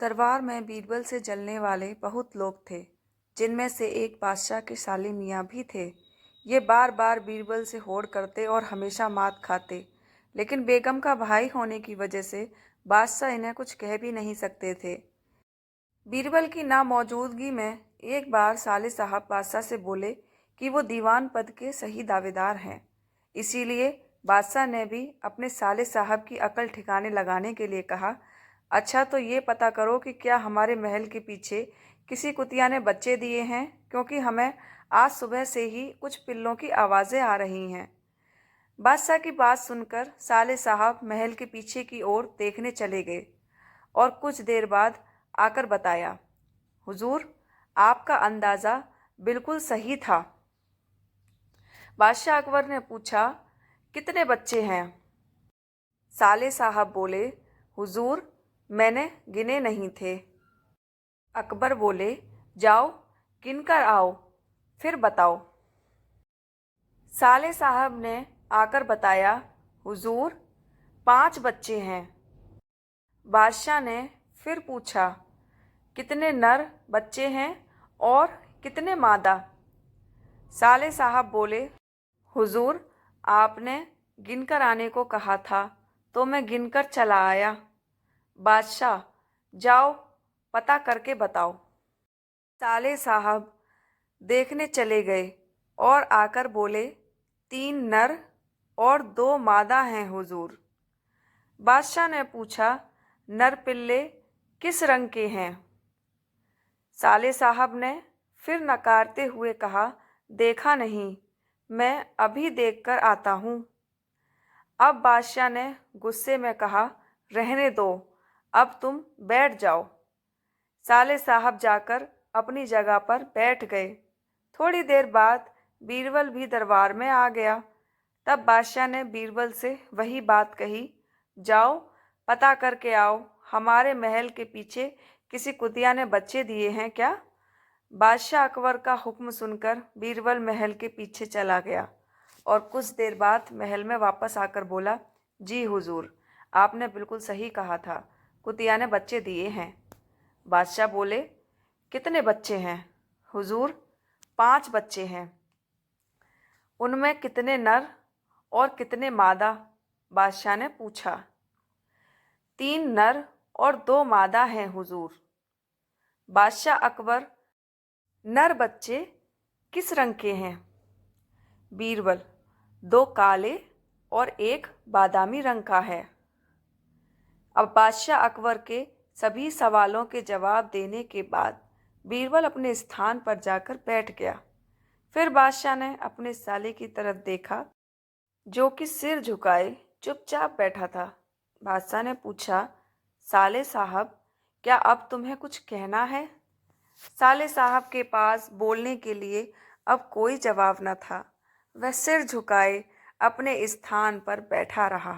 दरबार में बीरबल से जलने वाले बहुत लोग थे, जिनमें से एक बादशाह के साले मियाँ भी थे। ये बार बार बीरबल से होड़ करते और हमेशा मात खाते, लेकिन बेगम का भाई होने की वजह से बादशाह इन्हें कुछ कह भी नहीं सकते थे। बीरबल की नामौजूदगी में एक बार साले साहब बादशाह से बोले कि वो दीवान पद के सही दावेदार हैं। इसीलिए बादशाह ने भी अपने साले साहब की अकल ठिकाने लगाने के लिए कहा, अच्छा तो ये पता करो कि क्या हमारे महल के पीछे किसी कुतिया ने बच्चे दिए हैं, क्योंकि हमें आज सुबह से ही कुछ पिल्लों की आवाज़ें आ रही हैं। बादशाह की बात सुनकर साले साहब महल के पीछे की ओर देखने चले गए और कुछ देर बाद आकर बताया, हुजूर, आपका अंदाज़ा बिल्कुल सही था। बादशाह अकबर ने पूछा, कितने बच्चे हैं? साले साहब बोले, हुजूर, मैंने गिने नहीं थे। अकबर बोले, जाओ गिन कर आओ, फिर बताओ। साले साहब ने आकर बताया, हुजूर, 5 बच्चे हैं। बादशाह ने फिर पूछा, कितने नर बच्चे हैं और कितने मादा? साले साहब बोले, हुजूर, आपने गिनकर आने को कहा था तो मैं गिनकर चला आया। बादशाह, जाओ पता करके बताओ। साले साहब देखने चले गए और आकर बोले, 3 नर और 2 मादा हैं हुजूर। बादशाह ने पूछा, नर पिल्ले किस रंग के हैं? साले साहब ने फिर नकारते हुए कहा, देखा नहीं, मैं अभी देखकर आता हूँ। अब बादशाह ने गुस्से में कहा, रहने दो, अब तुम बैठ जाओ। साले साहब जाकर अपनी जगह पर बैठ गए। थोड़ी देर बाद बीरबल भी दरबार में आ गया। तब बादशाह ने बीरबल से वही बात कही, जाओ पता करके आओ, हमारे महल के पीछे किसी कुतिया ने बच्चे दिए हैं क्या? बादशाह अकबर का हुक्म सुनकर बीरबल महल के पीछे चला गया और कुछ देर बाद महल में वापस आकर बोला, जी हुजूर, आपने बिल्कुल सही कहा था, कुतिया ने बच्चे दिए हैं। बादशाह बोले, कितने बच्चे हैं? हुजूर, 5 बच्चे हैं। उनमें कितने नर और कितने मादा? बादशाह ने पूछा। 3 नर और 2 मादा हैं हुजूर। बादशाह अकबर, नर बच्चे किस रंग के हैं? बीरबल, 2 काले और 1 बादामी रंग का है। अब बादशाह अकबर के सभी सवालों के जवाब देने के बाद बीरबल अपने स्थान पर जाकर बैठ गया। फिर बादशाह ने अपने साले की तरफ देखा, जो कि सिर झुकाए चुपचाप बैठा था। बादशाह ने पूछा, साले साहब, क्या अब तुम्हें कुछ कहना है? साले साहब के पास बोलने के लिए अब कोई जवाब न था। वह सिर झुकाए अपने स्थान पर बैठा रहा।